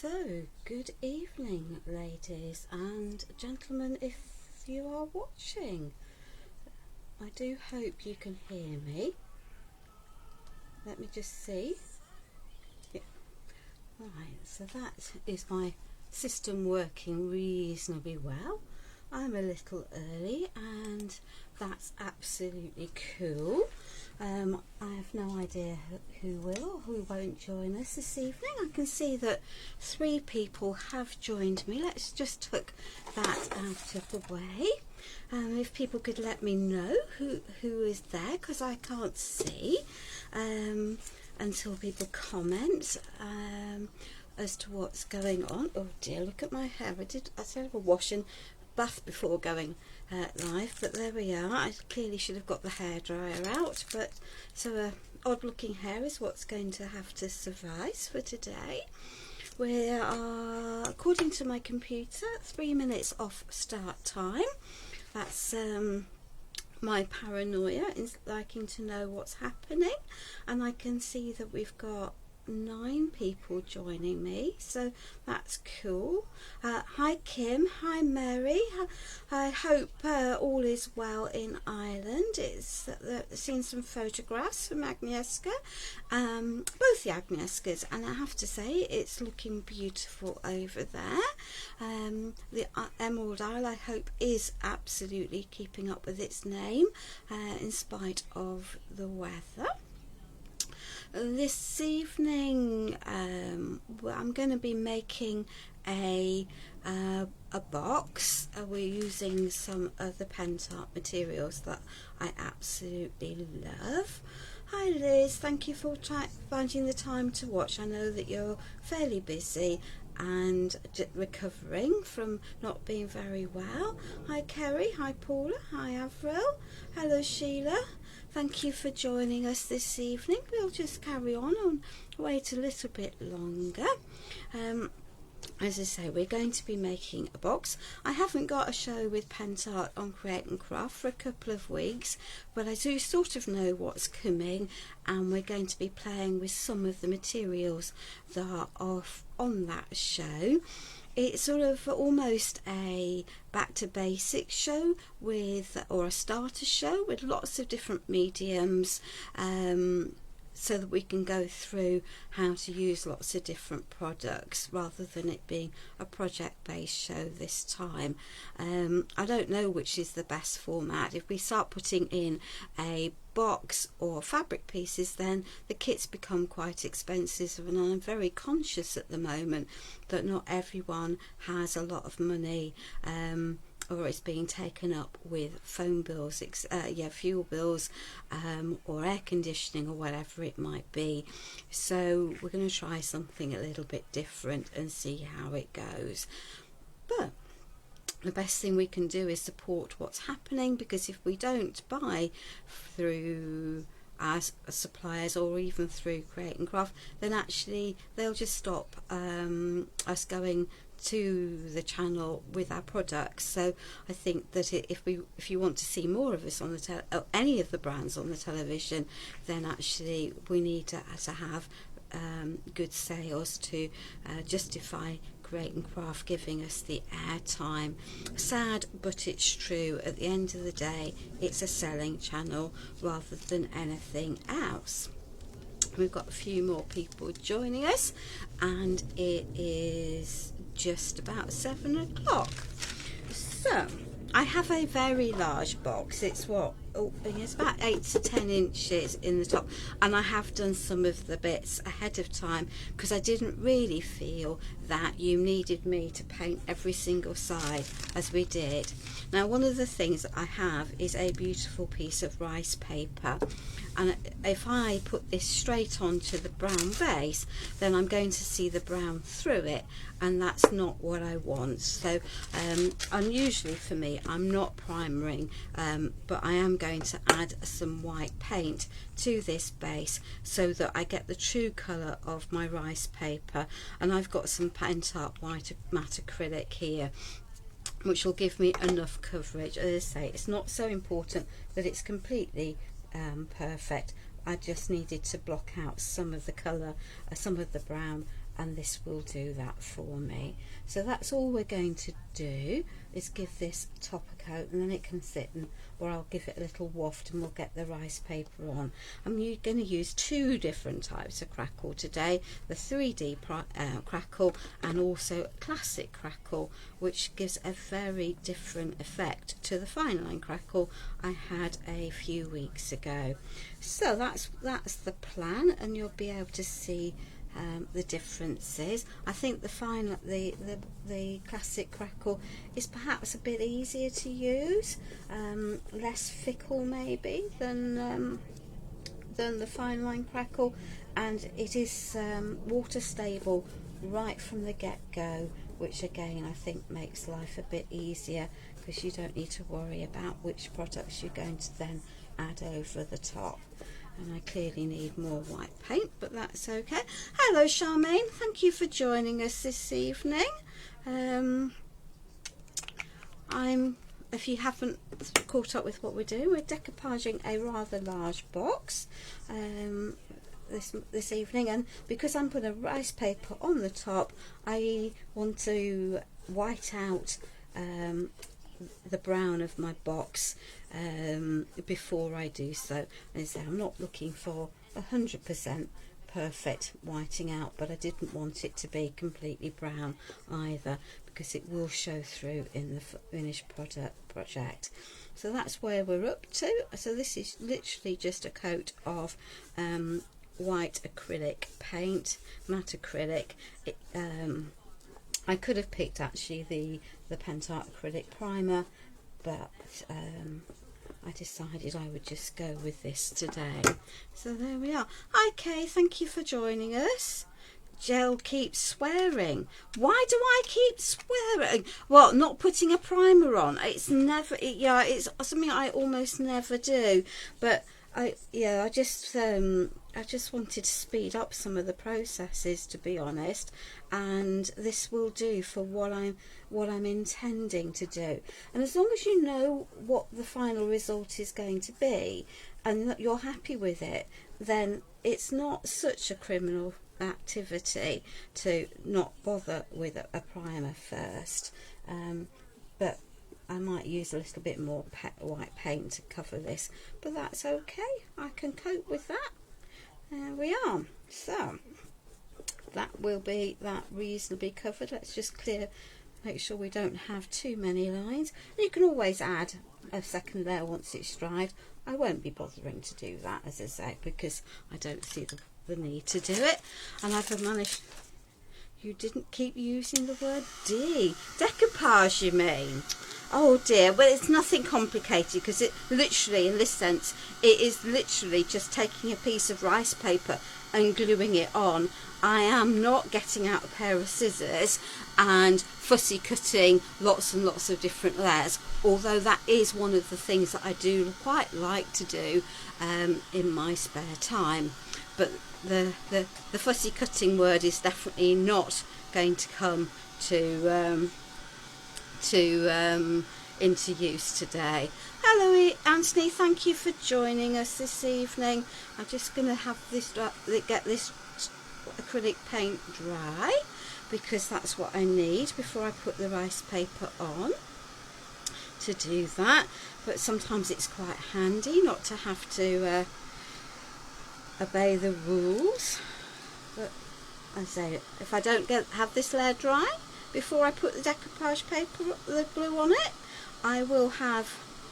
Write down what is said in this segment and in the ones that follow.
So, good evening, ladies and gentlemen, if you are watching. I do hope you can hear me. Let me just see. Yeah. Right, so that is my system working reasonably well. I'm a little early and that's absolutely cool. I have no idea who will or who won't join us this evening. I can see that 3 people have joined me. Let's just tuck that out of the way. If people could let me know who is there, because I can't see until people comment as to what's going on. Oh dear, look at my hair. I said a wash and bath before going live, but there we are. I clearly should have got the hairdryer out, but so odd looking hair is what's going to have to suffice for today. We are, according to my computer, 3 minutes off start time. That's my paranoia in liking to know what's happening, and I can see that we've got 9 people joining me, so that's cool. Hi Kim, hi Mary. I hope all is well in Ireland. It's seen some photographs from Agnieszka, both the Agnieszkas, and I have to say it's looking beautiful over there. The Emerald Isle, I hope, is absolutely keeping up with its name in spite of the weather. This evening I'm going to be making a box. We're using some of the Pentart materials that I absolutely love. Hi Liz, thank you for finding the time to watch. I know that you're fairly busy and recovering from not being very well. Hi Kerry, hi Paula, hi Avril, hello Sheila. Thank you for joining us this evening. We'll just carry on and wait a little bit longer. As I say, we're going to be making a box. I haven't got a show with Pentart on Create and Craft for a couple of weeks, but I do sort of know what's coming, and we're going to be playing with some of the materials that are on that show. It's sort of almost a back to basics show or a starter show with lots of different mediums, so that we can go through how to use lots of different products rather than it being a project-based show this time. I don't know which is the best format. If we start putting in a box or fabric pieces, then the kits become quite expensive, and I'm very conscious at the moment that not everyone has a lot of money, or it's being taken up with phone bills, fuel bills, or air conditioning, or whatever it might be. So we're going to try something a little bit different and see how it goes. But the best thing we can do is support what's happening, because if we don't buy through our suppliers or even through Create and Craft, then actually they'll just stop us going to the channel with our products. So I think that if you want to see more of us on the any of the brands on the television, then actually we need to have good sales to justify Create and Craft giving us the airtime. Sad, but it's true. At the end of the day, it's a selling channel rather than anything else. We've got a few more people joining us, and it is just about 7 o'clock. So I have a very large box. It's about 8 to 10 inches in the top, and I have done some of the bits ahead of time because I didn't really feel that you needed me to paint every single side as we did. Now, one of the things that I have is a beautiful piece of rice paper, and if I put this straight onto the brown base, then I'm going to see the brown through it, and that's not what I want. So unusually for me, I'm not primering, but I am going to add some white paint to this base so that I get the true colour of my rice paper. And I've got some Pentart white matte acrylic here, which will give me enough coverage. As I say, it's not so important that it's completely perfect. I just needed to block out some of the colour, some of the brown and this will do that for me. So that's all we're going to do, is give this top a coat, and then it can sit, and or I'll give it a little waft and we'll get the rice paper on. I'm going to use two different types of crackle today, the 3D crackle and also classic crackle, which gives a very different effect to the fine line crackle I had a few weeks ago. So that's the plan, and you'll be able to see the differences. I think the classic crackle is perhaps a bit easier to use, less fickle maybe than the fine line crackle, and it is water stable right from the get-go, which again I think makes life a bit easier, because you don't need to worry about which products you're going to then add over the top. And I clearly need more white paint, but that's okay. Hello Charmaine, thank you for joining us this evening. If you haven't caught up with what we're doing, we're decoupaging a rather large box this evening, and because I'm putting a rice paper on the top, I want to white out the brown of my box before I do so. And so I'm not looking for 100% perfect whiting out, but I didn't want it to be completely brown either, because it will show through in the finished project. So that's where we're up to. So this is literally just a coat of white acrylic paint, matte acrylic. I could have picked actually the Pentart acrylic primer, but I decided I would just go with this today. So there we are. Hi Kay, thank you for joining us. Gel keeps swearing. Why do I keep swearing? Well, not putting a primer on. It's never, it's something I almost never do. But I just wanted to speed up some of the processes, to be honest, and this will do for what I'm intending to do. And as long as you know what the final result is going to be and that you're happy with it, then it's not such a criminal activity to not bother with a primer first. But I might use a little bit more white paint to cover this, but that's okay. I can cope with that. There we are. So that will be that reasonably covered. Let's just make sure we don't have too many lines. You can always add a second layer once it's dried. I won't be bothering to do that, as I say, because I don't see the need to do it. And I've managed. You didn't keep using the word decoupage, you mean? Oh dear. Well, it's nothing complicated, because it literally, in this sense, it is literally just taking a piece of rice paper and gluing it on. I am not getting out a pair of scissors and fussy cutting lots and lots of different layers, although that is one of the things that I do quite like to do in my spare time. But the fussy cutting word is definitely not going to come into use today. Hello Anthony, thank you for joining us this evening. I'm just going to have this get this acrylic paint dry, because that's what I need before I put the rice paper on to do that. But sometimes it's quite handy not to have to obey the rules. But as I say, if I don't have this layer dry before I put the decoupage paper, the glue on it, I will have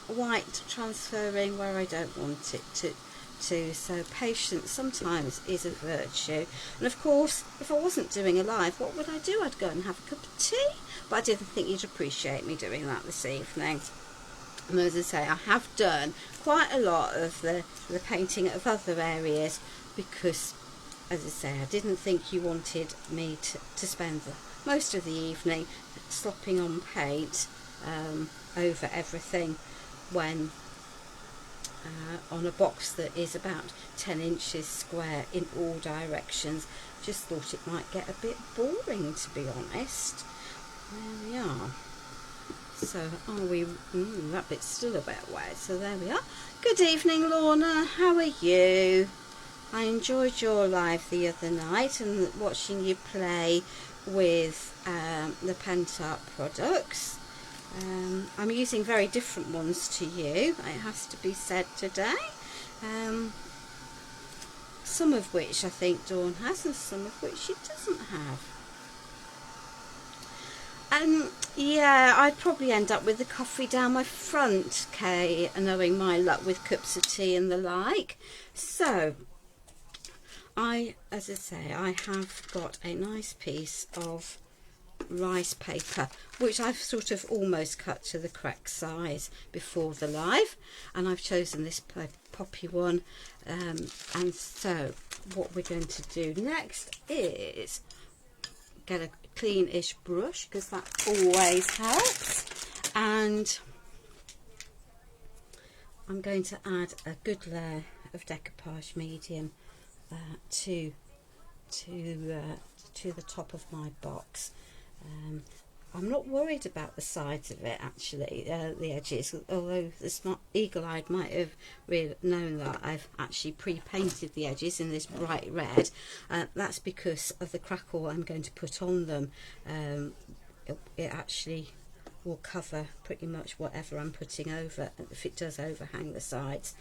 white transferring where I don't want it to. So patience sometimes is a virtue. And of course, if I wasn't doing a live, what would I do? I'd go and have a cup of tea. But I didn't think you'd appreciate me doing that this evening. And as I say, I have done quite a lot of the painting of other areas, because, as I say, I didn't think you wanted me to spend most of the evening slopping on paint over everything when on a box that is about 10 inches square in all directions. Just thought it might get a bit boring, to be honest. There we are. So are we? That bit's still a bit wet. So there we are. Good evening, Lorna. How are you? I enjoyed your live the other night and watching you play with the Pentart products. I'm using very different ones to you, it has to be said today. Some of which I think Dawn has and some of which she doesn't have. Yeah, I'd probably end up with the coffee down my front, Kay, knowing my luck with cups of tea and the like. So, as I say, I have got a nice piece of rice paper, which I've sort of almost cut to the correct size before the live, and I've chosen this poppy one. And so what we're going to do next is get a clean-ish brush, because that always helps, and I'm going to add a good layer of Decoupage medium to the top of my box. I'm not worried about the sides of it actually, the edges, although the smart eagle-eyed might have really known that I've actually pre-painted the edges in this bright red. That's because of the crackle I'm going to put on them. It actually will cover pretty much whatever I'm putting over, if it does overhang the sides.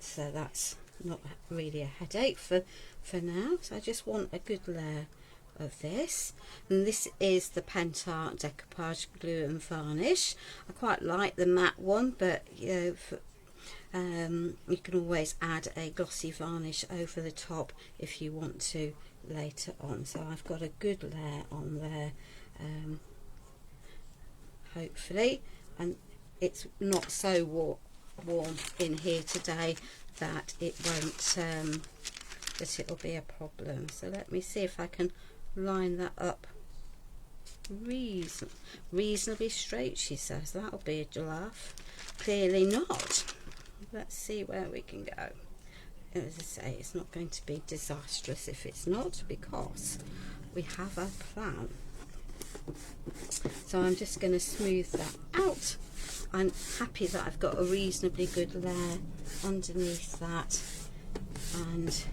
So that's not really a headache for now. So I just want a good layer of this, and this is the Pentart Decoupage glue and varnish. I quite like the matte one, but you know, you can always add a glossy varnish over the top if you want to later on. So I've got a good layer on there, hopefully, and it's not so warm in here today that it won't that it'll be a problem. So let me see if I can line that up reasonably straight, she says. That'll be a laugh. Clearly not. Let's see where we can go. As I say, it's not going to be disastrous if it's not, because we have a plan. So I'm just going to smooth that out. I'm happy that I've got a reasonably good layer underneath that, and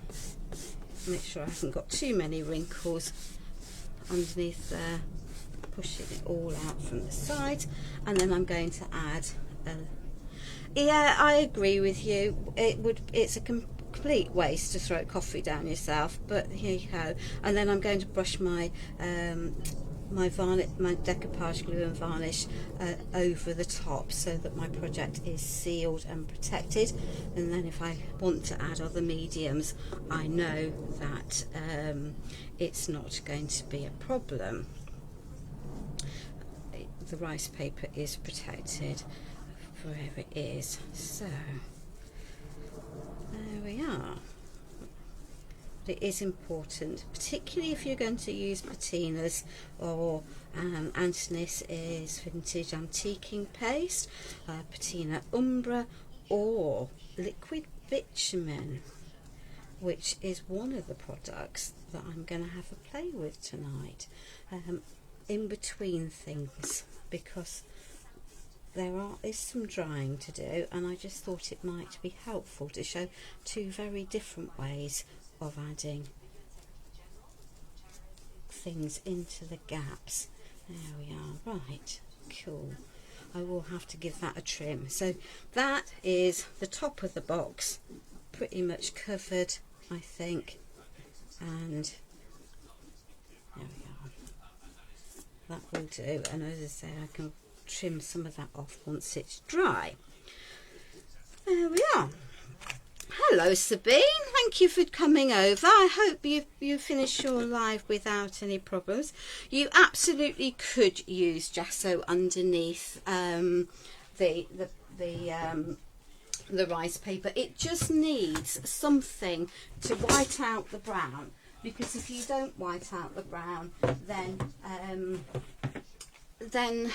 make sure I haven't got too many wrinkles underneath there, pushing it all out from the side. And then I'm going to add yeah, I agree with you, it's a complete waste to throw coffee down yourself, but here you go. And then I'm going to brush my my decoupage glue and varnish over the top, so that my project is sealed and protected. And then if I want to add other mediums, I know that it's not going to be a problem. The rice paper is protected wherever it is. So there we are. It is important, particularly if you're going to use patinas, or Antonis is vintage antiquing paste, patina umbra, or liquid bitumen, which is one of the products that I'm going to have a play with tonight, in between things, because there is some drying to do, and I just thought it might be helpful to show two very different ways of adding things into the gaps. There we are. Right, cool. I will have to give that a trim. So that is the top of the box, pretty much covered, I think, and there we are. That will do. And as I say, I can trim some of that off once it's dry. There we are. Hello Sabine, thank you for coming over. I hope you finished your live without any problems. You absolutely could use gesso underneath the rice paper. It just needs something to white out the brown, because if you don't white out the brown, then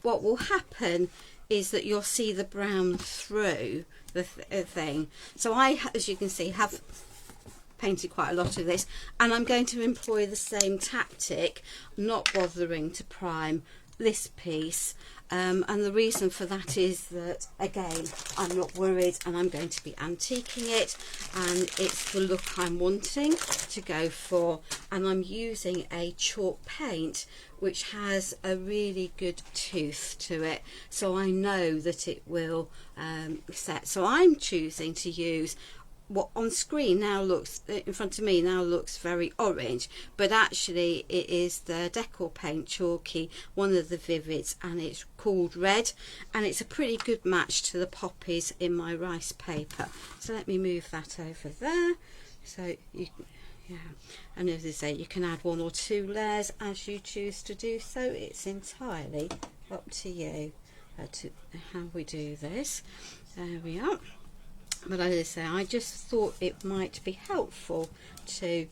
what will happen is that you'll see the brown through the thing. So I, as you can see, have painted quite a lot of this, and I'm going to employ the same tactic, not bothering to prime this piece, and the reason for that is that, again, I'm not worried, and I'm going to be antiquing it, and it's the look I'm wanting to go for. And I'm using a chalk paint which has a really good tooth to it, so I know that it will set. So I'm choosing to use what on screen now looks, in front of me now, looks very orange, but actually it is the Decoupage chalky, one of the vivids, and it's called red, and it's a pretty good match to the poppies in my rice paper. So let me move that over there. So you, yeah, and as I say, you can add 1 or 2 layers as you choose to do so. It's entirely up to you to how we do this. There we are. But as I say, I just thought it might be helpful to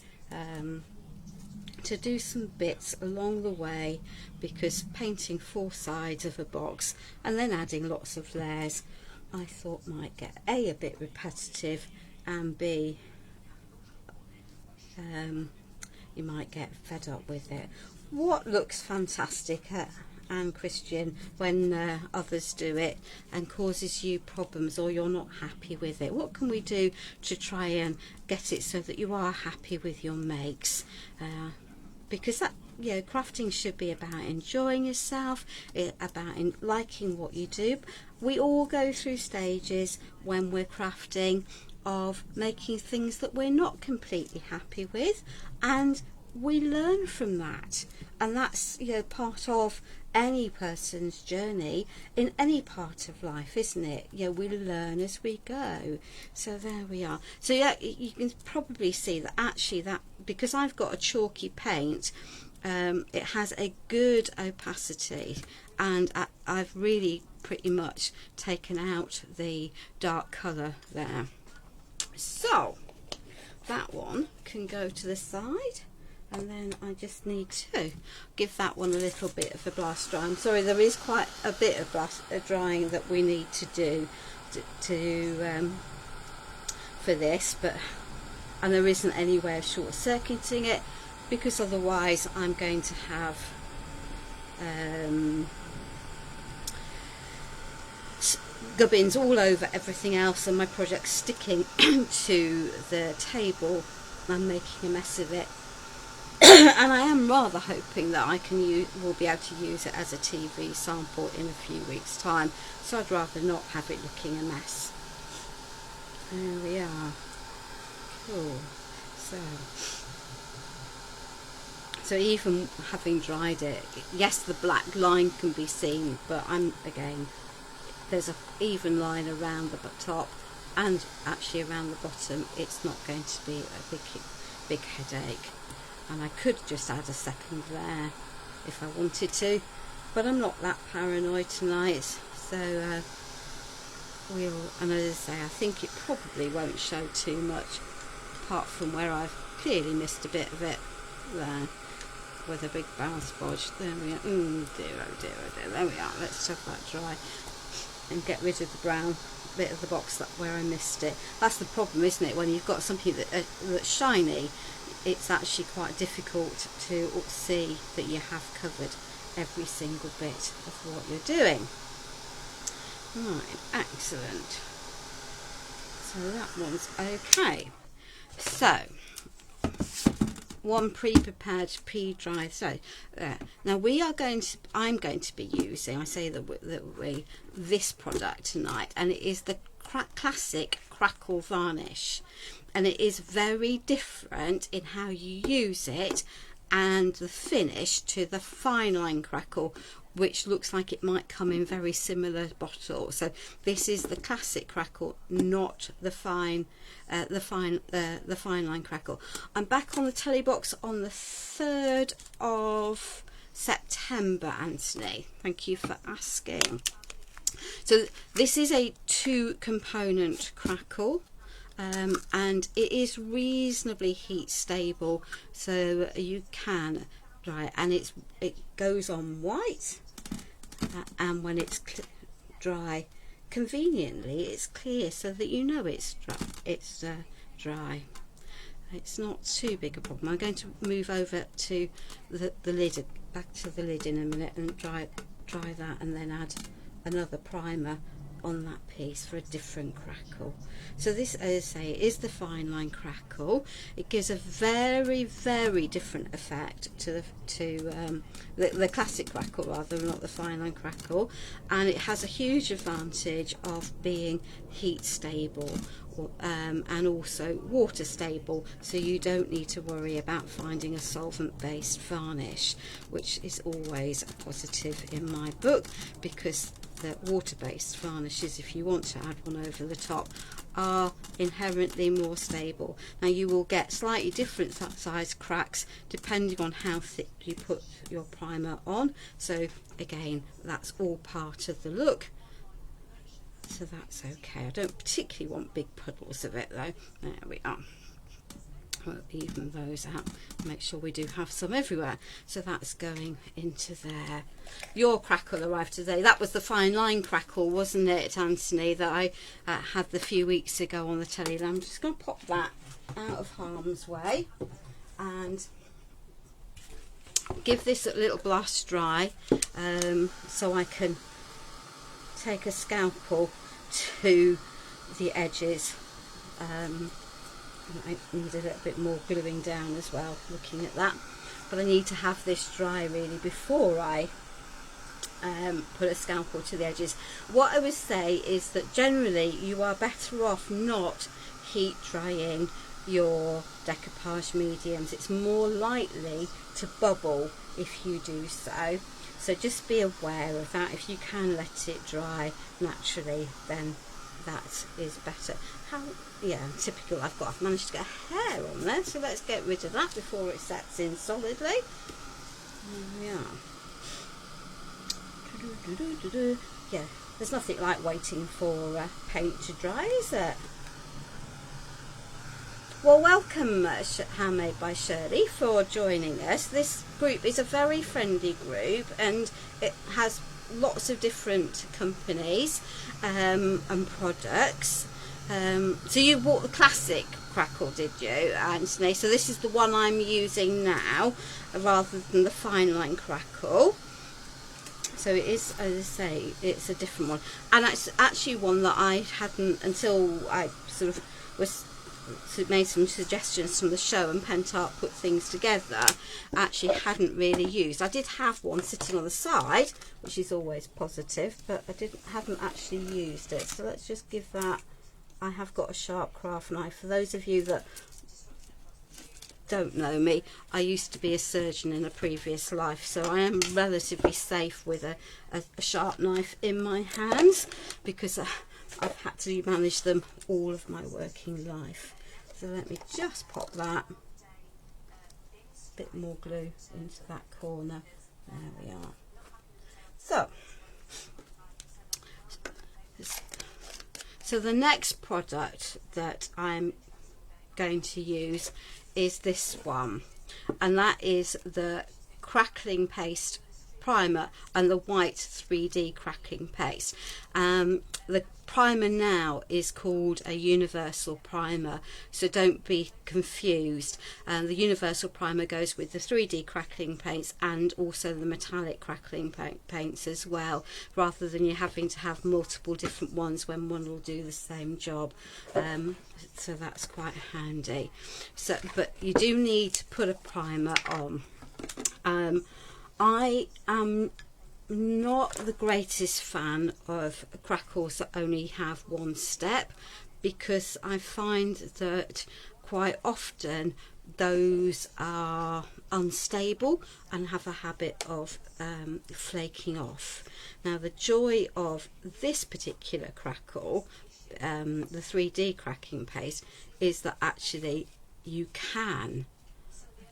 do some bits along the way, because painting 4 sides of a box and then adding lots of layers, I thought might get A bit repetitive, and B, you might get fed up with it. What looks fantastic and Christian when others do it and causes you problems, or you're not happy with it? What can we do to try and get it so that you are happy with your makes? Because that, you know, crafting should be about enjoying yourself, about liking what you do. We all go through stages when we're crafting of making things that we're not completely happy with, and we learn from that, and that's, you know, part of any person's journey in any part of life, isn't it? You know, we learn as we go. So there we are. So yeah, you can probably see that actually, that because I've got a chalky paint, it has a good opacity, and I've really pretty much taken out the dark colour there. So that one can go to the side, and then I just need to give that one a little bit of a blast dry. I'm sorry, there is quite a bit of drying that we need to do for this, and there isn't any way of short-circuiting it, because otherwise I'm going to have gubbins all over everything else, and my project's sticking to the table. I'm making a mess of it. And I am rather hoping that I will be able to use it as a TV sample in a few weeks' time, so I'd rather not have it looking a mess. There we are. Cool. So even having dried it, yes, the black line can be seen, but again, there's an even line around the top and actually around the bottom. It's not going to be a big headache. And I could just add a second layer if I wanted to, but I'm not that paranoid tonight. So and as I say, I think it probably won't show too much, apart from where I've clearly missed a bit of it there with a big brown spodge. There we are. Dear, oh dear, oh dear. There we are. Let's have that dry and get rid of the brown bit of the box where I missed it. That's the problem, isn't it? When you've got something that's shiny, it's actually quite difficult to see that you have covered every single bit of what you're doing. Right, excellent. So that one's okay. So one pre-prepared, pre-dried. So now I'm going to be using, I say this product tonight, and it is the classic crackle varnish, and it is very different in how you use it and the finish to the fine line crackle, which looks like it might come in very similar bottles. So this is the classic crackle, not the fine line crackle. I'm back on the telly box on the 3rd of September, Anthony. Thank you for asking. So this is a 2-component crackle, and it is reasonably heat stable, so you can dry it, and it goes on white, and when it's dry, conveniently it's clear, so that you know it's dry. It's not too big a problem. I'm going to move over to the lid, back to the lid in a minute, and dry it dry that and then add another primer on that piece for a different crackle. So this, as I say, is the fine line crackle. It gives a very, very different effect to the classic crackle, rather, not the fine line crackle, and it has a huge advantage of being heat stable and also water stable, so you don't need to worry about finding a solvent based varnish, which is always a positive in my book, because the water-based varnishes, if you want to add one over the top, are inherently more stable. Now you will get slightly different size cracks depending on how thick you put your primer on, so again, that's all part of the look, so that's okay. I don't particularly want big puddles of it though. There we are. We'll even those out, make sure we do have some everywhere. So that's going into there. Your crackle arrived today. That was the fine line crackle, wasn't it, Anthony, that I had a few weeks ago on the telly. I'm just going to pop that out of harm's way and give this a little blast dry, so I can take a scalpel to the edges. I need a little bit more gluing down as well, looking at that, but I need to have this dry really before I put a scalpel to the edges. What I would say is that generally you are better off not heat drying your decoupage mediums. It's more likely to bubble if you do so, so just be aware of that. If you can let it dry naturally, then that is better. Yeah, typical. I've managed to get a hair on there, so let's get rid of that before it sets in solidly. Yeah. Yeah, there's nothing like waiting for paint to dry, is it? Well, welcome Handmade by Shirley for joining us. This group is a very friendly group, and it has lots of different companies and products. So you bought the classic crackle, did you, Anthony? So this is the one I'm using now rather than the fine line crackle. So it is, as I say, it's a different one, and it's actually one that I hadn't, until I sort of made some suggestions from the show and Pentart put things together, actually hadn't really used. I did have one sitting on the side, which is always positive, but I haven't actually used it. So let's just give that. I have got a sharp craft knife. For those of you that don't know me, I used to be a surgeon in a previous life, so I am relatively safe with a sharp knife in my hands, because I've had to manage them all of my working life. So let me just pop that bit more glue into that corner. There we are. So the next product that I'm going to use is this one, and that is the crackling paste primer and the white 3D cracking paste. The primer now is called a universal primer, so don't be confused. The universal primer goes with the 3D crackling paints and also the metallic crackling paints as well, rather than you having to have multiple different ones when one will do the same job. So that's quite handy. So, but you do need to put a primer on. I am not the greatest fan of crackles that only have one step, because I find that quite often those are unstable and have a habit of flaking off. Now the joy of this particular crackle, the 3D cracking paste, is that actually you can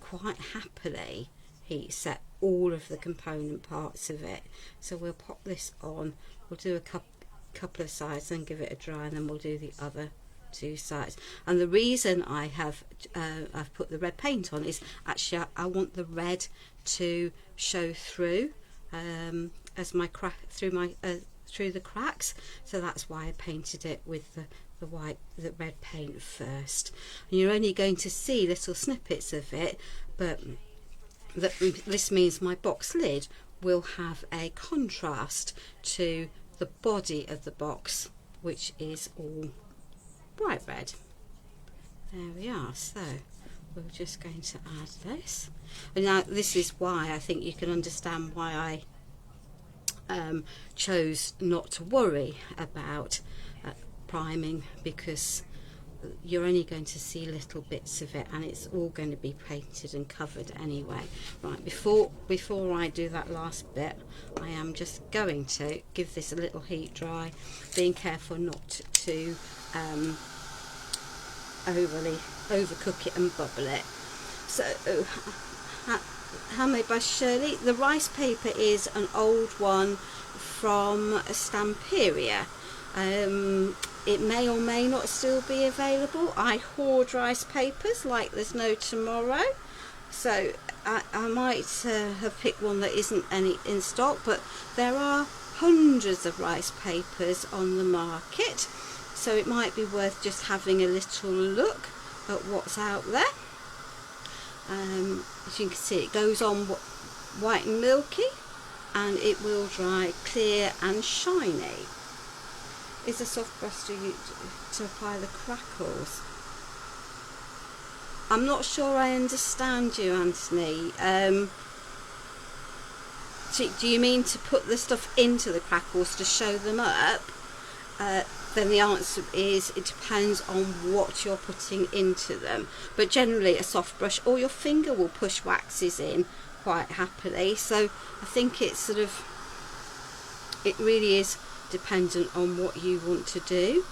quite happily heat set all of the component parts of it. So we'll pop this on, we'll do a couple of sides and give it a dry, and then we'll do the other two sides. And the reason I've put the red paint on is actually I want the red to show through as through the cracks, so that's why I painted it with the red paint first. And you're only going to see little snippets of it, but this means my box lid will have a contrast to the body of the box, which is all bright red. There we are. So we're just going to add this, and now this is why I think you can understand why I chose not to worry about priming, because you're only going to see little bits of it and it's all going to be painted and covered anyway. Right, before I do that last bit, I am just going to give this a little heat dry, being careful not to overly overcook it and bubble it. So handmade by Shirley. The rice paper is an old one from Stamperia. It may or may not still be available. I hoard rice papers like there's no tomorrow, so I might have picked one that isn't any in stock, but there are hundreds of rice papers on the market, so it might be worth just having a little look at what's out there. As you can see, it goes on white and milky, and it will dry clear and shiny. Is a soft brush to apply the crackles? I'm not sure I understand you, Anthony. Do you mean to put the stuff into the crackles to show them up? Then the answer is it depends on what you're putting into them. But generally a soft brush or your finger will push waxes in quite happily. So I think it's sort of, it really is dependent on what you want to do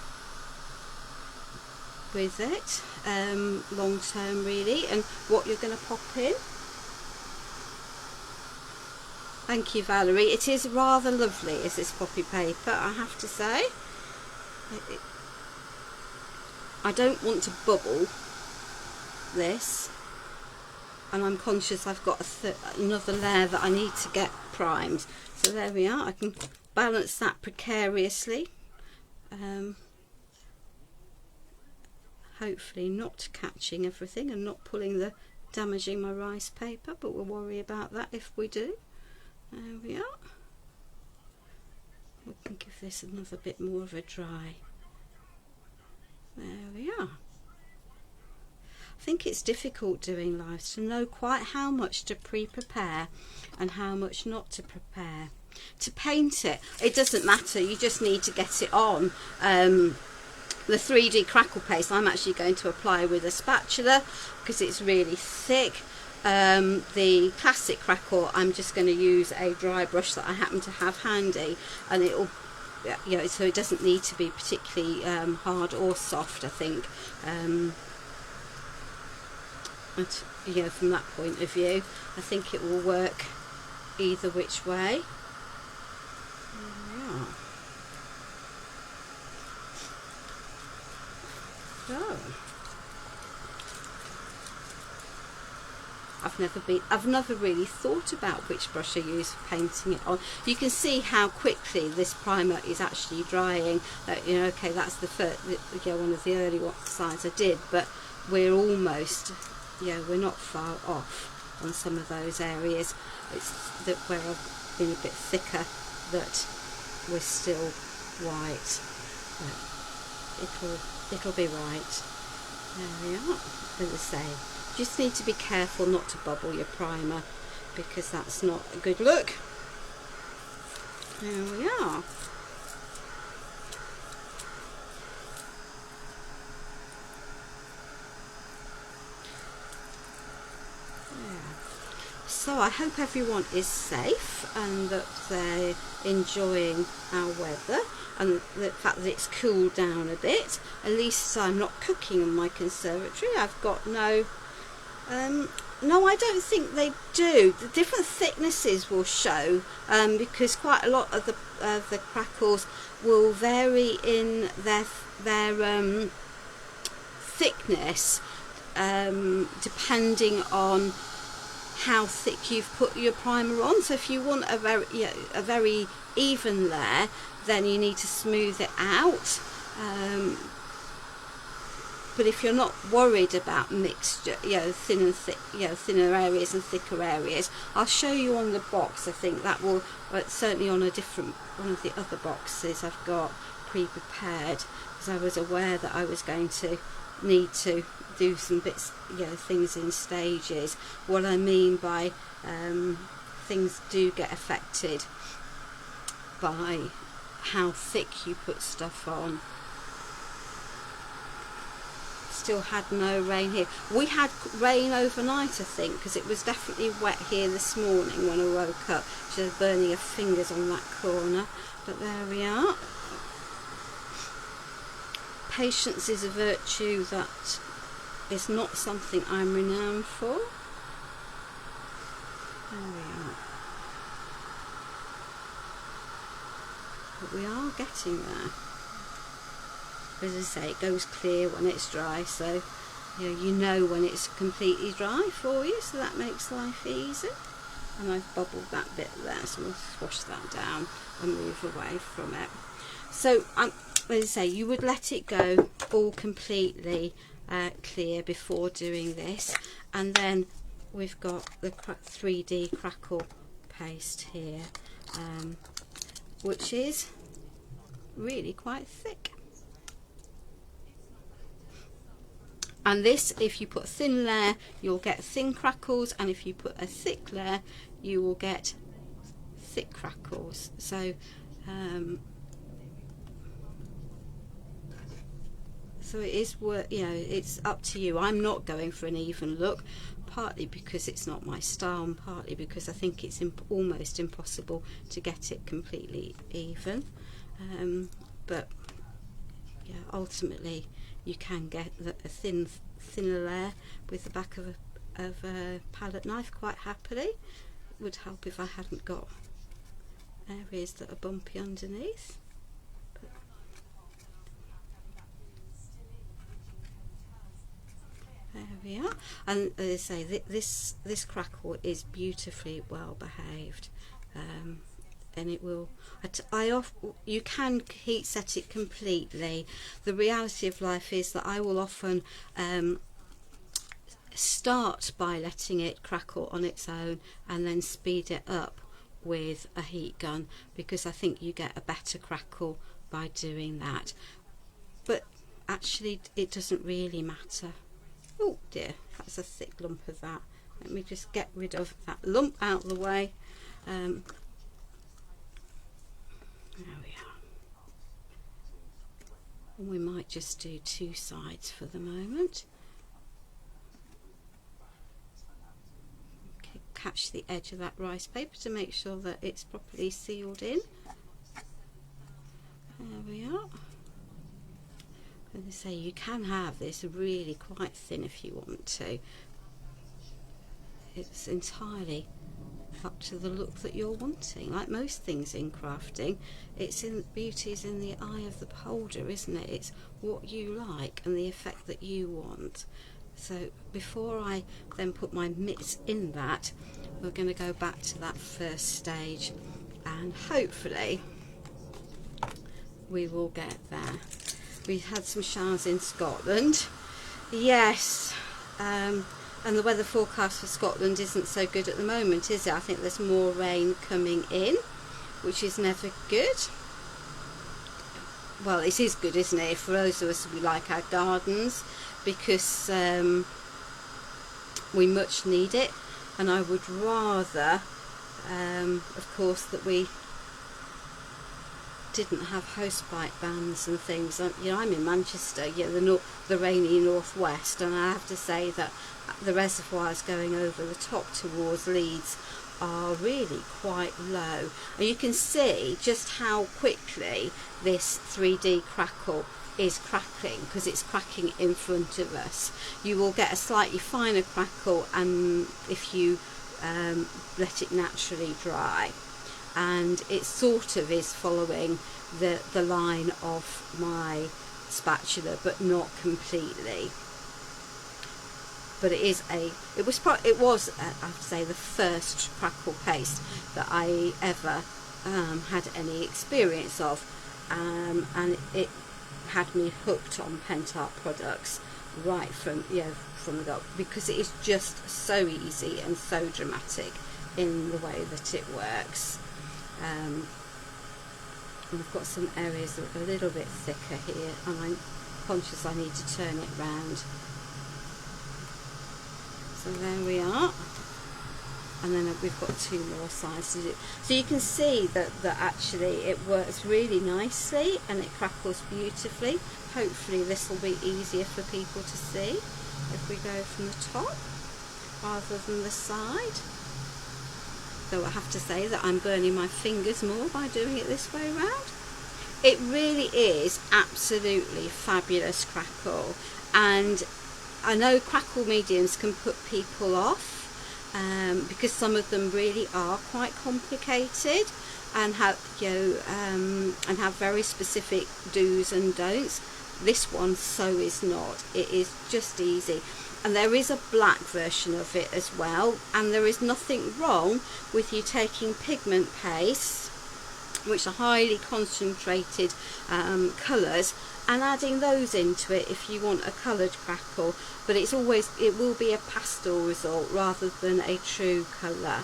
with it long term really, and what you're going to pop in. Thank you, Valerie. It is rather lovely, is this poppy paper, I have to say. I don't want to bubble this, and I'm conscious I've got another layer that I need to get primed. So there we are. I can balance that precariously, hopefully not catching everything and not damaging my rice paper, but we'll worry about that if we do. There we are. We can give this another bit more of a dry. There we are. I think it's difficult doing lives to know quite how much to pre-prepare and how much not to prepare. To paint it, it doesn't matter, you just need to get it on. The 3D crackle paste I'm actually going to apply with a spatula because it's really thick. The classic crackle, I'm just going to use a dry brush that I happen to have handy, and it'll, you know, so it doesn't need to be particularly hard or soft, I think. But, you know, from that point of view, I think it will work either which way. Yeah. So, I've never really thought about which brush I use for painting it on. You can see how quickly this primer is actually drying. You know, okay, that's the first, one of the early sides I did, but we're almost, we're not far off on some of those areas. It's that where I've been a bit thicker that we're still white. It'll be right. There we are. As I say, just need to be careful not to bubble your primer, because that's not a good look. There we are. So I hope everyone is safe and that they're enjoying our weather, and the fact that it's cooled down a bit. At least I'm not cooking in my conservatory. I've got no, I don't think they do. The different thicknesses will show, because quite a lot of the crackles will vary in their thickness, depending on how thick you've put your primer on. So if you want a very even layer, then you need to smooth it out. but if you're not worried about mixture, you know, thin and thick, you know, thinner areas and thicker areas, I'll show you on the box. I think that will, certainly on a different one of the other boxes I've got pre-prepared, because I was aware that I was going to need to do some bits, you know, things in stages. What I mean by things do get affected by how thick you put stuff on. Still had no rain here. We had rain overnight, I think, because it was definitely wet here this morning when I woke up. She was burning her fingers on that corner, but there we are. Patience is a virtue that is not something I'm renowned for. There we are. But we are getting there. As I say, it goes clear when it's dry, so you know when it's completely dry for you, so that makes life easy. And I've bubbled that bit there, so we'll swash that down and move away from it. So as I say, you would let it go all completely clear before doing this, and then we've got the 3D crackle paste here, which is really quite thick. And this, if you put a thin layer, you'll get thin crackles, and if you put a thick layer, you will get thick crackles. So so it is worth, you know, it's up to you. I'm not going for an even look, partly because it's not my style, and partly because I think it's almost impossible to get it completely even. But yeah, ultimately you can get a thinner layer with the back of a palette knife quite happily. It would help if I hadn't got areas that are bumpy underneath. But there we are. And as I say, this crackle is beautifully well behaved. And it will, you can heat set it completely. The reality of life is that I will often start by letting it crackle on its own and then speed it up with a heat gun, because I think you get a better crackle by doing that. But actually it doesn't really matter. Oh dear, that's a thick lump of that. Let me just get rid of that lump out of the way. There we are. And we might just do two sides for the moment. Okay, catch the edge of that rice paper to make sure that it's properly sealed in. There we are. As I say, you can have this really quite thin if you want to. It's entirely up to the look that you're wanting. Like most things in crafting, beauty's in the eye of the beholder, isn't it? It's what you like and the effect that you want. So before I then put my mitts in that, we're going to go back to that first stage, and hopefully we will get there. We had some showers in Scotland, yes, and the weather forecast for Scotland isn't so good at the moment, is it? I think there's more rain coming in, which is never good. Well, it is good, isn't it, for those of us who like our gardens, because we much need it. And I would rather, of course, that we didn't have hosepipe bans and things. You know, I'm in Manchester, the rainy northwest, and I have to say that the reservoirs going over the top towards Leeds are really quite low, and you can see just how quickly this 3D crackle is cracking, because it's cracking in front of us. You will get a slightly finer crackle and if you let it naturally dry, and it sort of is following the line of my spatula, but not completely. But it was I have to say, the first crackle paste that I ever had any experience of, and it had me hooked on Pentart products right from, you know, from the go, because it is just so easy and so dramatic in the way that it works. And we've got some areas that are a little bit thicker here, and I'm conscious I need to turn it round. So there we are, and then we've got 2 more sides to do. So you can see that actually it works really nicely and it crackles beautifully. Hopefully this will be easier for people to see if we go from the top rather than the side. Though I have to say that I'm burning my fingers more by doing it this way around. It really is absolutely fabulous crackle, and I know crackle mediums can put people off because some of them really are quite complicated and have, you know, and have very specific do's and don'ts. This one so is not. It is just easy, and there is a black version of it as well, and there is nothing wrong with you taking pigment paste, which are highly concentrated colours, and adding those into it if you want a coloured crackle, but it will be a pastel result rather than a true colour,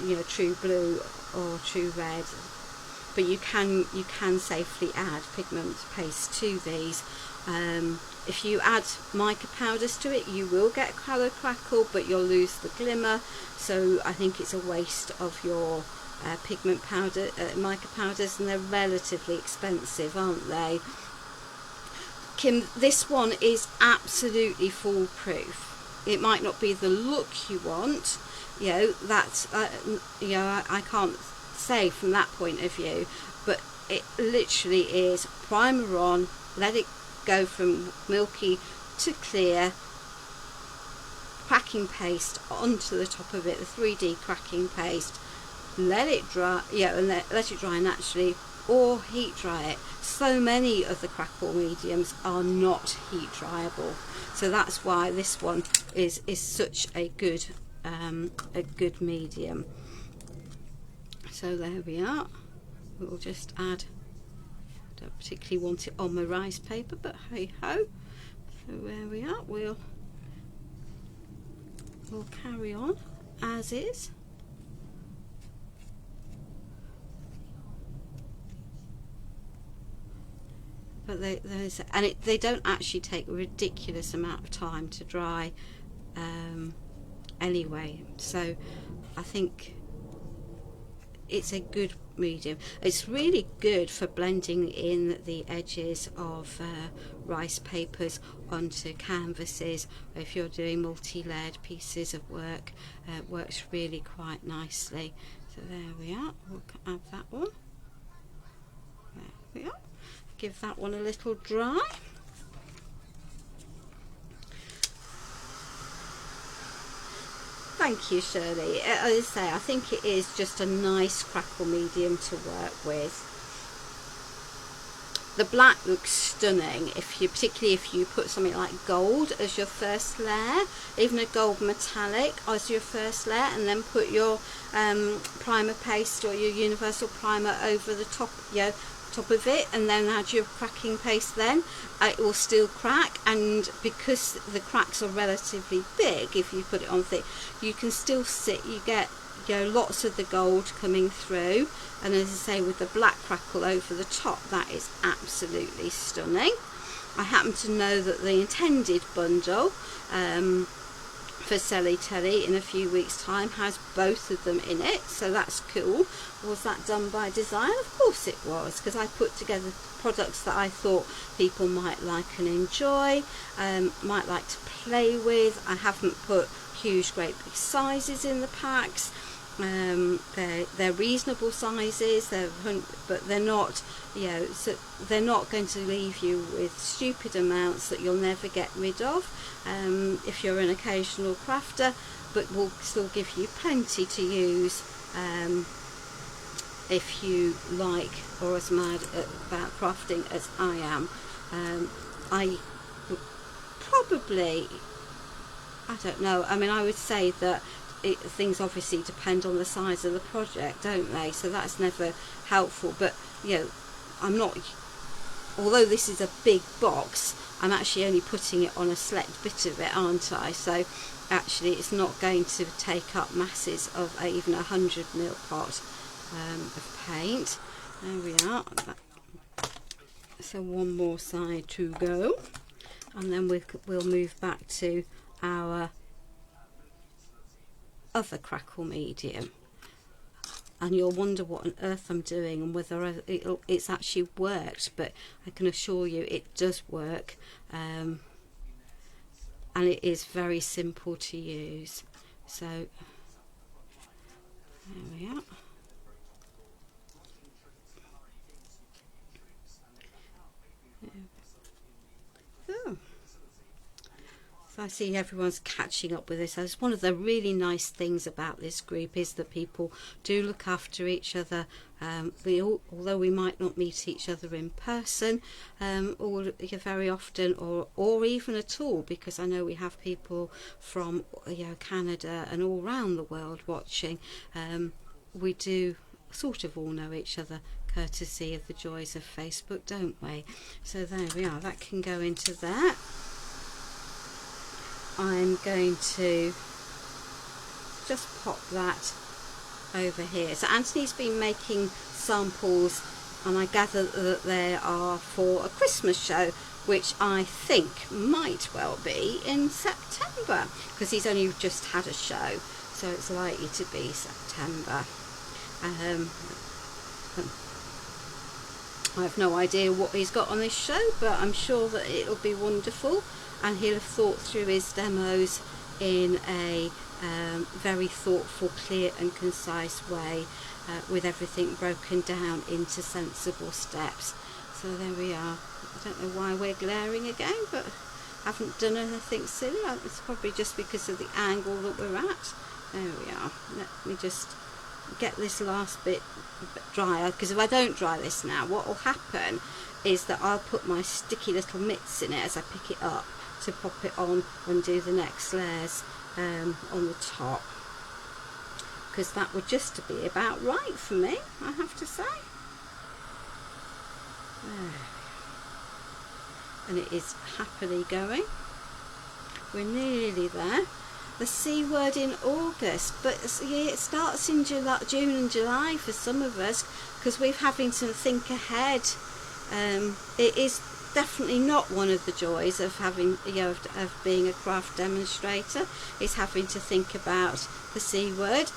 you know, true blue or true red. But you can safely add pigment paste to these. If you add mica powders to it, you will get colour crackle, but you'll lose the glimmer, so I think it's a waste of your pigment powder, mica powders, and they're relatively expensive, aren't they? Kim, this one is absolutely foolproof. It might not be the look you want, you know, that's you know, I can't say from that point of view, but it literally is primer on, let it go from milky to clear, cracking paste onto the top of it, the 3D cracking paste, let it dry, yeah, and let it dry naturally, or heat dry it. So many of the crackle mediums are not heat dryable, so that's why this one is such a good medium. So there we are. We'll just add, I don't particularly want it on my rice paper, but hey ho. So there we are. We'll carry on as is. But they don't actually take a ridiculous amount of time to dry anyway, so I think it's a good medium. It's really good for blending in the edges of rice papers onto canvases. If you're doing multi-layered pieces of work, it works really quite nicely. So there we are. We'll add that one. There we are. Give that one a little dry. Thank you, Shirley. As I say, I think it is just a nice crackle medium to work with. The black looks stunning, particularly if you put something like gold as your first layer, even a gold metallic as your first layer, and then put your primer paste or your universal primer over the top, top of it, and then add your cracking paste. Then it will still crack, and because the cracks are relatively big, if you put it on thick, you can still you get lots of the gold coming through, and as I say, with the black crackle over the top, that is absolutely stunning. I happen to know that the intended bundle for Selly Telly in a few weeks' time has both of them in it, so that's cool. Was that done by design? Of course it was, because I put together products that I thought people might like and enjoy, might like to play with. I haven't put huge great big sizes in the packs. They're reasonable sizes, but they're not, so they're not going to leave you with stupid amounts that you'll never get rid of if you're an occasional crafter, but will still give you plenty to use if you like or as mad about crafting as I am. I would probably, I don't know, I mean, I would say that things obviously depend on the size of the project, don't they? So that's never helpful, but I'm not although this is a big box, I'm actually only putting it on a select bit of it, aren't I? So actually it's not going to take up masses of even 100 ml pot of paint. There we are. So one more side to go, and then we'll move back to our other crackle medium. And you'll wonder what on earth I'm doing and whether it's actually worked, but I can assure you it does work, and it is very simple to use. So there we are. Oh. So I see everyone's catching up with this. That's one of the really nice things about this group, is that people do look after each other. Although we might not meet each other in person or very often, or even at all, because I know we have people from Canada and all around the world watching. We do sort of all know each other, courtesy of the joys of Facebook, don't we? So there we are. That can go into there. I'm going to just pop that over here. So Anthony's been making samples, and I gather that they are for a Christmas show, which I think might well be in September, because he's only just had a show, so it's likely to be September. I have no idea what he's got on this show, but I'm sure that it'll be wonderful, and he'll have thought through his demos in a very thoughtful, clear and concise way, with everything broken down into sensible steps. So there we are. I don't know why we're glaring again, but I haven't done anything silly. It's probably just because of the angle that we're at. There we are. Let me just get this last bit drier, because if I don't dry this now, what will happen is that I'll put my sticky little mitts in it as I pick it up to pop it on and do the next layers on the top, because that would just be about right for me, I have to say. And it is happily going. We're nearly there. The C word in August, but yeah, it starts in June and July for some of us, because we're having to think ahead. It is definitely not one of the joys of having, of being a craft demonstrator, is having to think about the C word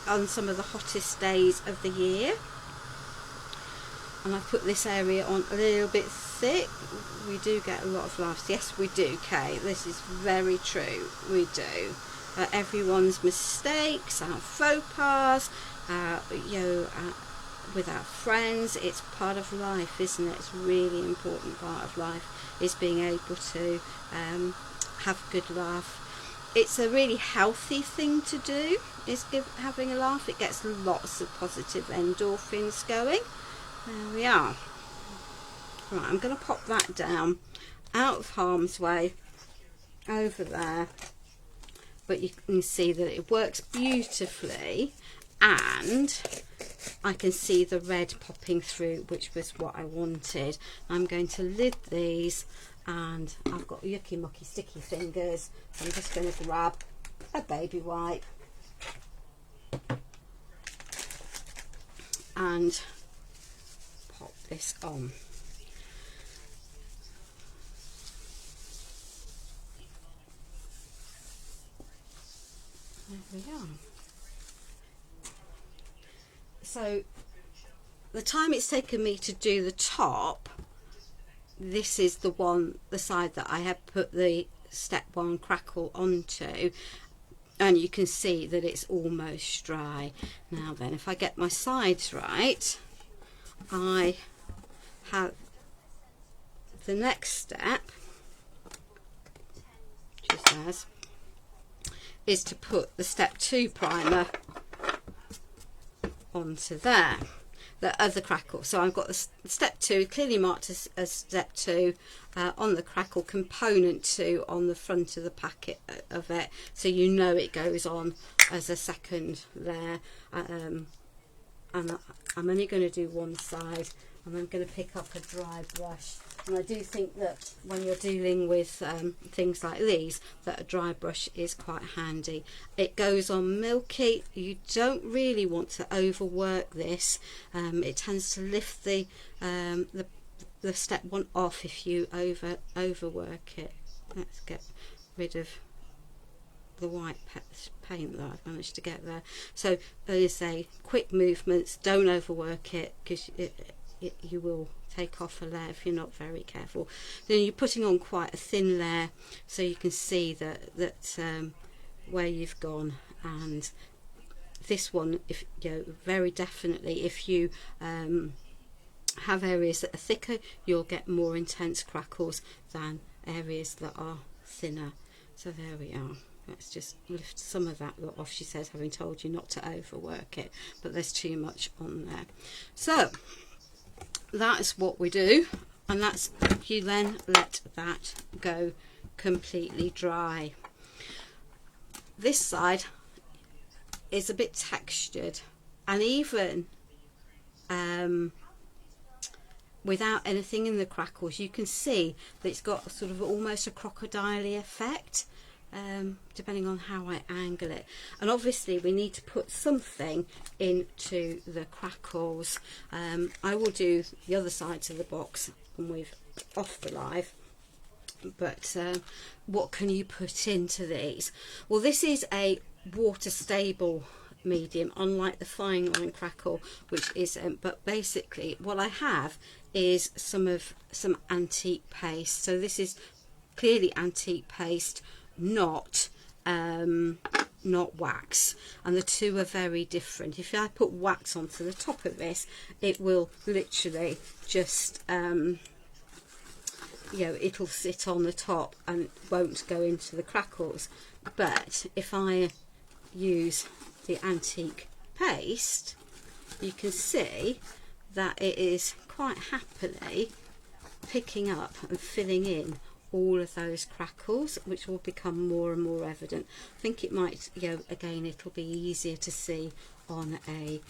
on some of the hottest days of the year. And I've put this area on a little bit thick. We do get a lot of laughs. Yes, we do, Kay. This is very true. We do. Everyone's mistakes, our faux pas, with our friends. It's part of life, isn't it? It's a really important part of life, is being able to have a good laugh. It's a really healthy thing to do, is having a laugh. It gets lots of positive endorphins going. There we are. Right, I'm going to pop that down out of harm's way over there, but you can see that it works beautifully, and I can see the red popping through, which was what I wanted. I'm going to lid these, and I've got yucky mucky sticky fingers, so I'm just going to grab a baby wipe and pop this on. There we go. So the time it's taken me to do the top, this is the side that I have put the step 1 crackle onto, and you can see that it's almost dry. Now then, if I get my sides right, I have the next step, which is to put the step 2 primer onto there, the other crackle. So I've got the step 2 clearly marked as step 2 on the crackle, component 2 on the front of the packet of it, so you know it goes on as a second layer. And I'm only going to do one side, and I'm going to pick up a dry brush And I do think that when you're dealing with things like these, that a dry brush is quite handy. It goes on milky. You don't really want to overwork this. It tends to lift the step one off if you overwork it. Let's get rid of the white paint that I've managed to get there. So as I say, quick movements, don't overwork it, because you will take off a layer if you're not very careful. Then you're putting on quite a thin layer, so you can see that where you've gone. And this one, if very definitely, if you have areas that are thicker, you'll get more intense crackles than areas that are thinner. So there we are. Let's just lift some of that off, she says, having told you not to overwork it, but there's too much on there. So that's what we do, and that's, you then let that go completely dry. This side is a bit textured, and even without anything in the crackles, you can see that it's got sort of almost a crocodile-y effect, depending on how I angle it. And obviously we need to put something into the crackles. I will do the other sides of the box when we've off the live, but what can you put into these? Well, this is a water stable medium, unlike the fine line crackle, which isn't. But basically what I have is some antique paste. So this is clearly antique paste, not wax, and the two are very different. If I put wax onto the top of this, it will literally just it'll sit on the top and won't go into the crackles. But if I use the antique paste, you can see that it is quite happily picking up and filling in all of those crackles, which will become more and more evident. I think it might, again, it'll be easier to see on a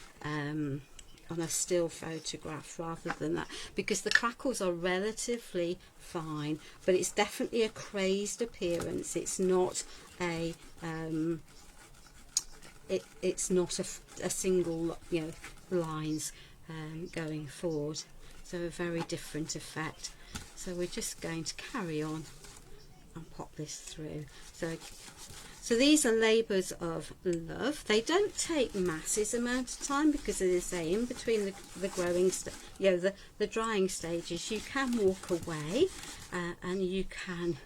still photograph rather than that, because the crackles are relatively fine, but it's definitely a crazed appearance. It's not a it's not a single lines going forward, so a very different effect. So we're just going to carry on and pop this through. So these are labours of love. They don't take massive amount of time, because as I say, in between the growing the drying stages, you can walk away and you can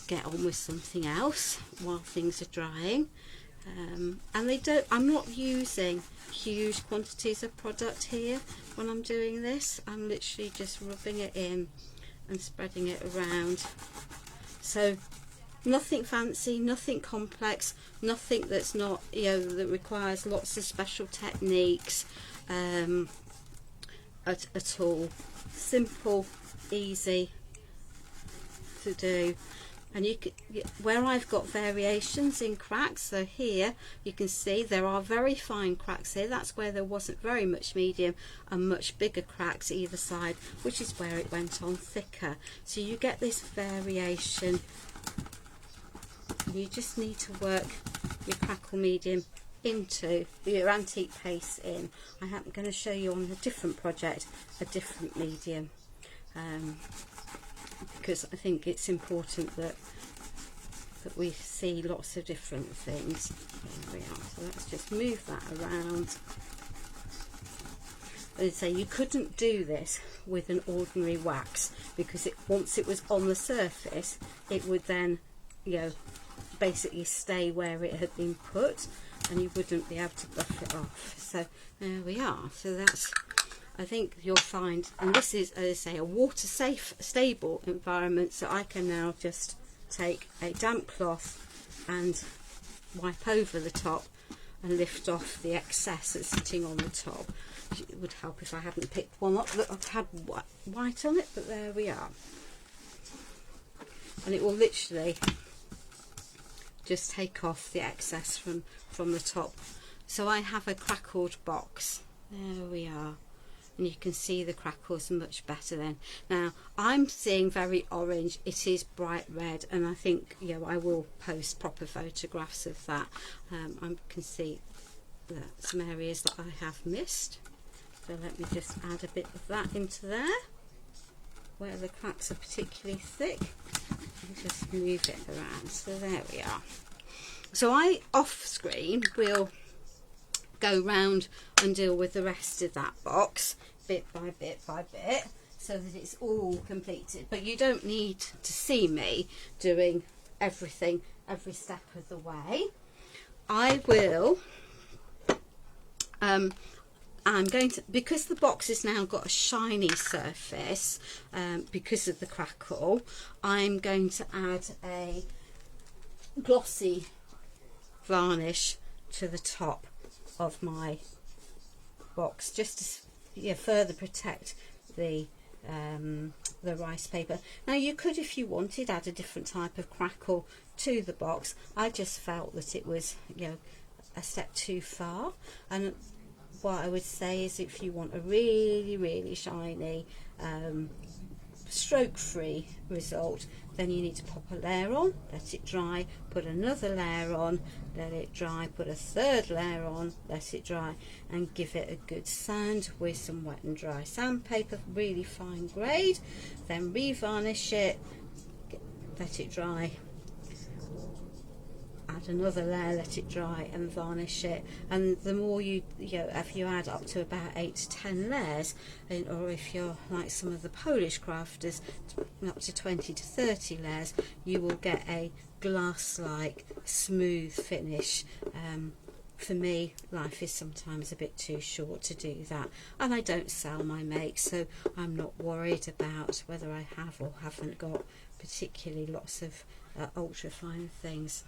get on with something else while things are drying. And I'm not using huge quantities of product here when I'm doing this. I'm literally just rubbing it in and spreading it around. So nothing fancy, nothing complex, nothing that's not that requires lots of special techniques at all. Simple, easy to do. And you can, where I've got variations in cracks, so here you can see there are very fine cracks here. That's where there wasn't very much medium, and much bigger cracks either side, which is where it went on thicker. So you get this variation. You just need to work your crackle medium into your antique paste in. I am going to show you on a different project a different medium, because I think it's important that we see lots of different things. There we are. So let's just move that around. As I say, you couldn't do this with an ordinary wax, because once it was on the surface, it would then basically stay where it had been put, and you wouldn't be able to buff it off. So there we are. So that's, I think you'll find, and this is, as I say, a water safe, stable environment, so I can now just take a damp cloth and wipe over the top and lift off the excess that's sitting on the top. It would help if I hadn't picked one up that had white on it, but there we are. And it will literally just take off the excess from the top. So I have a crackled box. There we are. and you can see the crackles much better then. Now I'm seeing very orange, it is bright red, and I think, you know, I will post proper photographs of that. I can see that some areas that I have missed, so let me just add a bit of that into there where the cracks are particularly thick, and just move it around. So there we are. So I off screen will go round and deal with the rest of that box bit by bit by bit, so that it's all completed, but you don't need to see me doing everything every step of the way. I will I'm going to, because the box has now got a shiny surface because of the crackle, I'm going to add a glossy varnish to the top of my box, just to further protect the rice paper. Now you could, if you wanted, add a different type of crackle to the box. I just felt that it was, you know, a step too far, and what I would say is, if you want a really shiny stroke free result, then you need to pop a layer on, let it dry, put another layer on, let it dry, put a third layer on, let it dry, and give it a good sand with some wet and dry sandpaper, really fine grade. Then revarnish it, let it dry, add another layer, let it dry, and varnish it. And the more if you add up to about 8 to 10 layers, or if you're like some of the Polish crafters, up to 20 to 30 layers, you will get a glass-like smooth finish. For me, life is sometimes a bit too short to do that, and I don't sell my makes, so I'm not worried about whether I have or haven't got particularly lots of ultra fine things.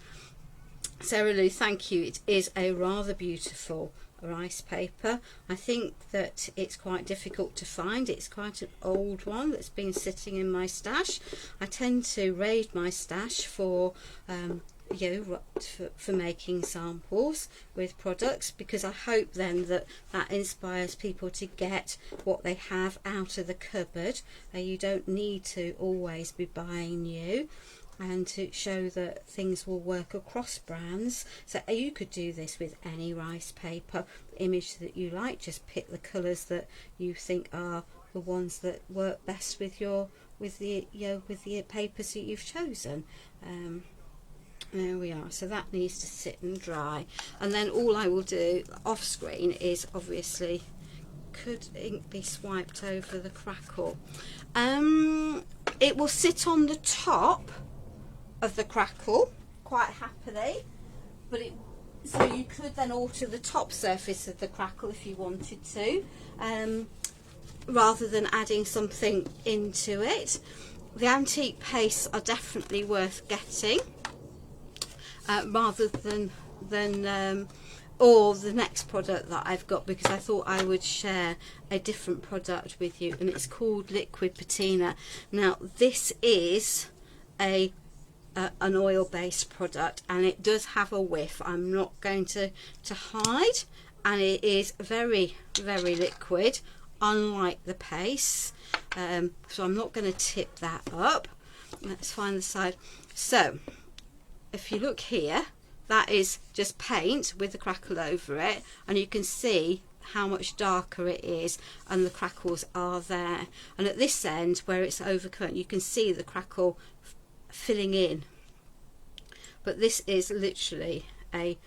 Sarah Lou, thank you. It is a rather beautiful rice paper. I think that it's quite difficult to find. It's quite an old one that's been sitting in my stash. I tend to raid my stash for for making samples with products, because I hope then that inspires people to get what they have out of the cupboard. You don't need to always be buying new, and to show that things will work across brands. So you could do this with any rice paper image that you like. Just pick the colours that you think are the ones that work best with the papers that you've chosen. There we are. So that needs to sit and dry, and then all I will do off screen is, obviously, could ink be swiped over the crackle? It will sit on the top of the crackle quite happily, but so you could then alter the top surface of the crackle if you wanted to, rather than adding something into it. The antique pastes are definitely worth getting, rather than or the next product that I've got, because I thought I would share a different product with you, and it's called liquid patina. Now this is an oil-based product, and it does have a whiff. I'm not going to hide, and it is very liquid, unlike the paste. So I'm not going to tip that up. Let's find the side. So if you look here, that is just paint with the crackle over it, and you can see how much darker it is, and the crackles are there. And at this end where it's overcurrent, you can see the crackle filling in. But this is literally a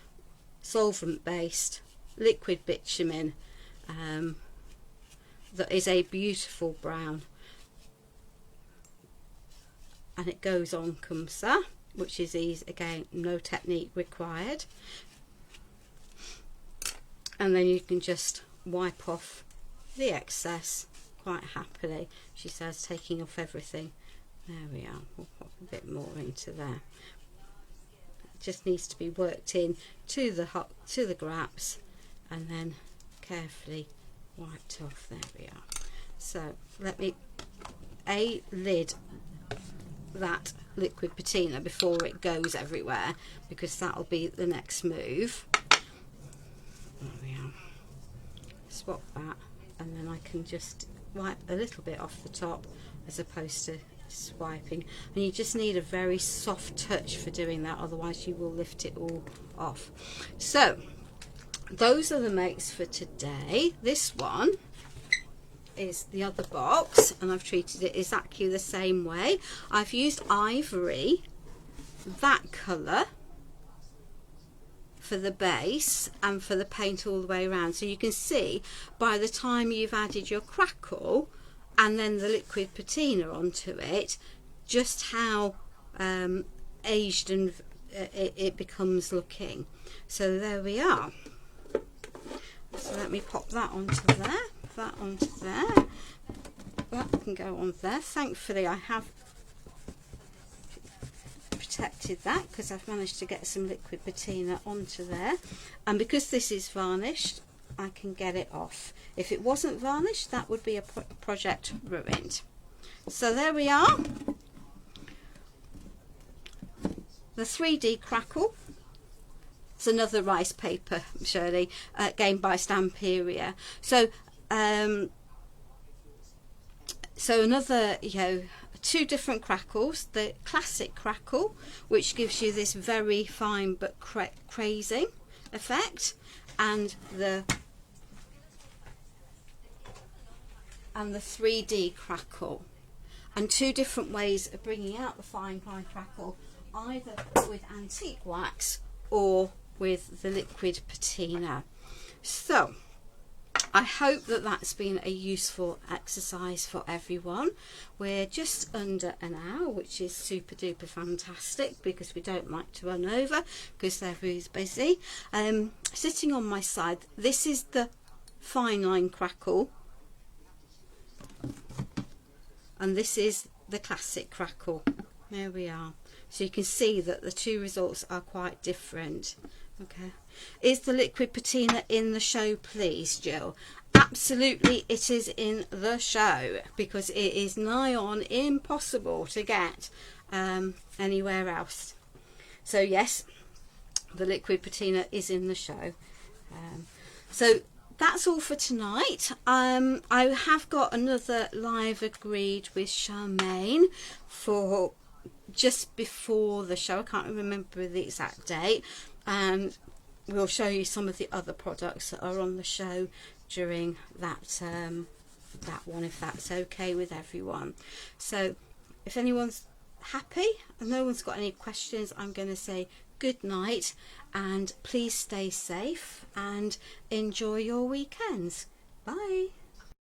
solvent based liquid bitumen that is a beautiful brown, and it goes on comme ça, which is easy, again, no technique required. And then you can just wipe off the excess quite happily, she says, taking off everything. There we are. We'll pop a bit more into there. It just needs to be worked in to the graps, and then carefully wiped off. There we are. So let me lid that liquid patina before it goes everywhere, because that'll be the next move. There we are. Swap that and then I can just wipe a little bit off the top as opposed to swiping. And you just need a very soft touch for doing that, otherwise you will lift it all off. So those are the makes for today. This one is the other box, and I've treated it exactly the same way. I've used ivory, that colour, for the base and for the paint all the way around. So you can see by the time you've added your crackle and then the liquid patina onto it, just how aged and it becomes looking. So there we are. So let me pop that onto there, that onto there, that can go on there. Thankfully I have protected that because I've managed to get some liquid patina onto there, and because this is varnished I can get it off. If it wasn't varnished, that would be a project ruined. So there we are, the 3D crackle. It's another rice paper, Shirley, again by Stamperia. So so another, you know, 2 different crackles. The classic crackle, which gives you this very fine but crazing effect, and the 3D crackle, and 2 different ways of bringing out the fine crackle, either with antique wax or with the liquid patina. So I hope that that's been a useful exercise for everyone. We're just under an hour, which is super duper fantastic because we don't like to run over because everybody's busy. Sitting on my side, this is the fine line crackle, and this is the classic crackle. There we are. So you can see that the 2 results are quite different. Okay. Is the liquid patina in the show, please, Jill? Absolutely, it is in the show because it is nigh on impossible to get anywhere else. So yes, the liquid patina is in the show. So that's all for tonight. I have got another live agreed with Charmaine for just before the show. I can't remember the exact date, and we'll show you some of the other products that are on the show during that one, if that's okay with everyone. So if anyone's happy and no one's got any questions, I'm going to say good night, and please stay safe and enjoy your weekends. Bye.